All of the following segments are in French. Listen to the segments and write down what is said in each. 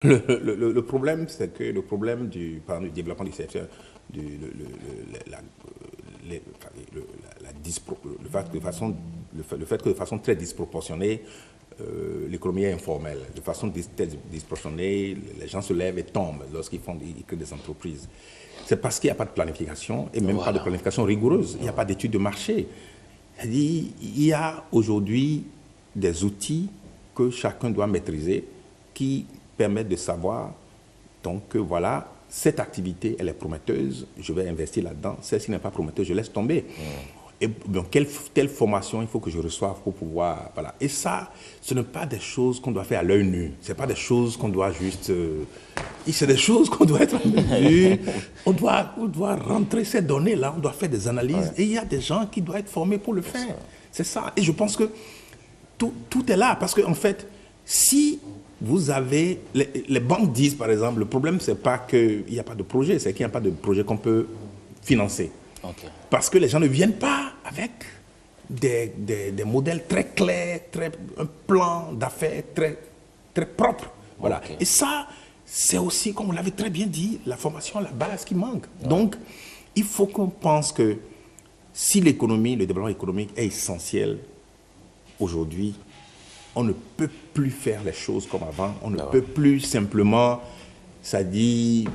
Le problème, c'est que le problème du développement du secteur, du, la, les- enfin, le fait que de façon très disproportionnée, l'économie est informelle. De façon très disproportionnée, les gens se lèvent et tombent ils créent des entreprises. C'est parce qu'il n'y a pas de planification et même pas de Voilà. planification rigoureuse. Il n'y a pas d'études de marché. C'est-à-dire, il y a aujourd'hui des outils que chacun doit maîtriser qui permettent de savoir donc que voilà, cette activité, elle est prometteuse, je vais investir là-dedans. Celle-ci n'est pas prometteuse, je laisse tomber. Et bon, telle formation il faut que je reçoive pour pouvoir... Voilà. Et ça, ce n'est pas des choses qu'on doit faire à l'œil nu. Ce n'est pas des choses qu'on doit juste... c'est des choses qu'on doit être en mesure. On doit rentrer ces données-là, on doit faire des analyses. Et il y a des gens qui doivent être formés pour le faire. C'est ça. Et je pense que tout est là. Parce qu'en fait, si vous avez... Les banques disent, par exemple, le problème, ce n'est pas qu'il n'y a pas de projet, c'est qu'il n'y a pas de projet qu'on peut financer. Ok. Parce que les gens ne viennent pas avec des modèles très clairs, un plan d'affaires très, très propre. Voilà. Ok. Et ça, c'est aussi, comme vous l'avez très bien dit, la formation à la base qui manque. Donc, il faut qu'on pense que si l'économie, le développement économique est essentiel aujourd'hui, on ne peut plus faire les choses comme avant. On ne peut plus simplement, c'est-à-dire,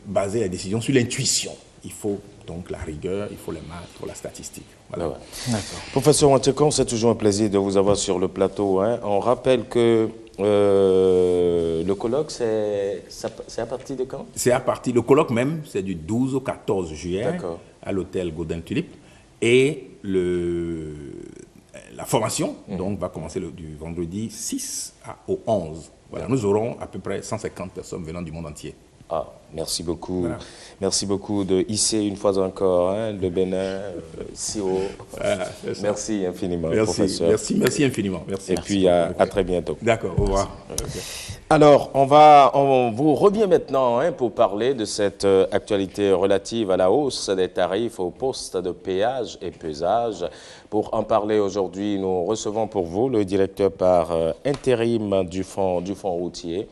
baser la décision sur l'intuition. Il faut donc la rigueur, il faut les maths, il faut la statistique. Voilà. D'accord. Professeur Wantiekon, c'est toujours un plaisir de vous avoir sur le plateau. On rappelle que le colloque, c'est à partir de quand? C'est à partir, le colloque même, c'est du 12 au 14 juillet à l'hôtel Gaudin Tulip. Et la formation donc, va commencer du vendredi 6 au 11. Voilà, nous aurons à peu près 150 personnes venant du monde entier. Ah, merci beaucoup. Voilà. Merci beaucoup de hisser une fois encore le Bénin si haut. Voilà, Merci infiniment, merci, professeur. Merci infiniment. Merci. Et puis à très bientôt. D'accord, au revoir. Okay. Alors, on vous revient maintenant pour parler de cette actualité relative à la hausse des tarifs aux postes de péage et pesage. Pour en parler aujourd'hui, nous recevons pour vous le directeur par intérim du fonds routier.